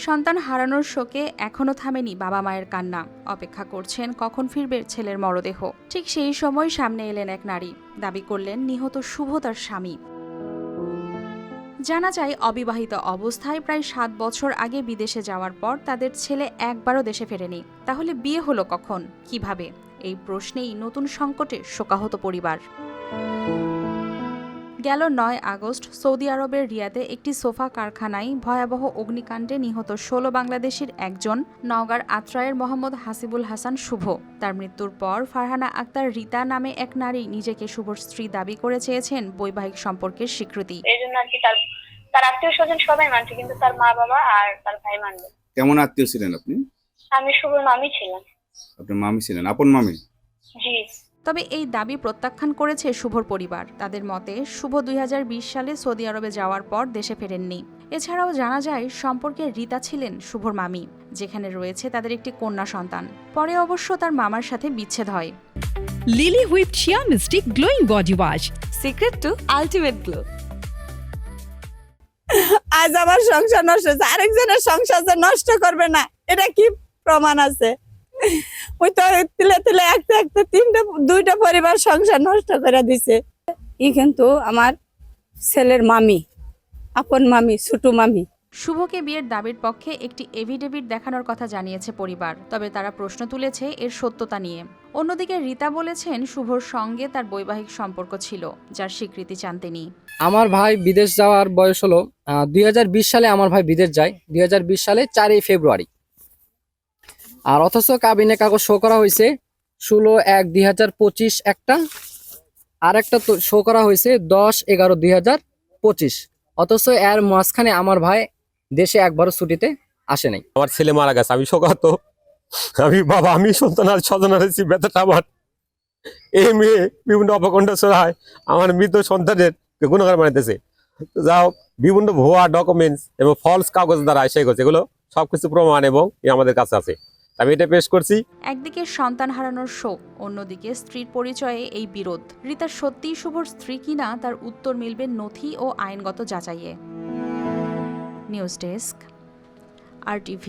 সন্তান হারানোর শোকে এখনও থামেনি বাবা মায়ের কান্না। অপেক্ষা করছেন কখন ফিরবে ছেলের মরদেহ। ঠিক সেই সময় সামনে এলেন এক নারী, দাবি করলেন নিহত শুভ তার স্বামী। জানা যায়, অবিবাহিত অবস্থায় প্রায় 7 বছর আগে বিদেশে যাওয়ার পর তাদের ছেলে একবারও দেশে ফেরেনি। তাহলে বিয়ে হলো কখন, কিভাবে? এই প্রশ্নেই নতুন সংকটে শোকাহত পরিবার। গেল 9 আগস্ট সৌদি আরবের রিয়াদে একটি সোফা কারখানায় ভয়াবহ অগ্নিকাণ্ডে নিহত 16 বাংলাদেশির একজন নওগাঁর আত্রায়ের মোহাম্মদ হাসিবুল হাসান শুভ। তার মৃত্যুর পর ফারহানা আক্তার রিতা নামে এক নারী নিজেকে শুভর স্ত্রী দাবি করে চেয়েছেন বৈবাহিক সম্পর্কের স্বীকৃতি। এই জন্য আর কি তার আত্মীয় স্বজন সবাই মানছে, কিন্তু তার মা বাবা আর তার ভাই মানবে। কেমন আত্মীয় ছিলেন আপনি? আমি শুভর মামি ছিলাম। আপনার মামি ছিলেন, আপন মামি? জি। তবে এই দাবি প্রত্যাখ্যান করেছে শুভর পরিবার। তাদের মতে, শুভ 2020 সালে সৌদি আরবে যাওয়ার পর দেশে ফেরেননি। এছাড়াও জানা যায়, সম্পর্কে রিতা ছিলেন শুভর মামি, যেখানে রয়েছে তাদের একটি কন্যা সন্তান। পরে অবশ্য তার মামার সাথে বিচ্ছেদ হয়। Lily whip shea mystic glowing body wash, secret to ultimate glow. আজ আমার সংসার নষ্ট হচ্ছে, আরেকজনের সংসার যে নষ্ট করবে না, এটা কি প্রমাণ আছে? ওই তো তিলে তিলে একটা দুইটা পরিবার সংসার নষ্ট করে দিছে। কিন্তু আমার ছেলের মামি, আপন মামি, ছোট মামি। শুভকে বিয়ের দাবির পক্ষে একটি এভিডেভিট দেখানোর কথা জানিয়েছে পরিবার, তবে তারা প্রশ্ন তুলেছে এর সত্যতা নিয়ে। অন্যদিকে রিতা বলেছেন শুভর সঙ্গে তার বৈবাহিক সম্পর্ক ছিল, যার স্বীকৃতি চান তিনি। আমার ভাই বিদেশ যাওয়ার বয়স হলো 2020 সালে আমার ভাই বিদেশ যায়, 2020 সালে 4 ফেব্রুয়ারি। আর অথচ কাবিনে কাগজ শো করা হয়েছে 16/1/2025 একটা, আর একটা তো শো করা হয়েছে 10/11/2025। অথচ এর মাঝখানে আমার ভাই দেশে একবারও ছুটিতে আসে নাই। আমার ছেলে মারা গেছে, আমি শোকাহত। আমি সন্তান আর স্বজন হারিয়েছি, ব্যথাটা আমার। এই মেয়ে বিভিন্ন অপকণ্ড ছড়ায় আমার মৃত সন্তানের গুণগার বানাইতেছে। যাও বিভিন্ন ভুয়া ডকুমেন্টস এবং ফলস কাগজ দ্বারা এসে করছে, এগুলো সবকিছু প্রমাণ এবং আমাদের কাছে আছে। আমি এটা পেশ করছি। একদিকে সন্তান হারানোর শোক, অন্যদিকে স্ত্রীর পরিচয়ে এই বিরোধ। রিতা সত্যিই শুভর স্ত্রী কিনা তার উত্তর মিলবে নথি ও আইনগত যাচাইয়ে। News desk, RTV।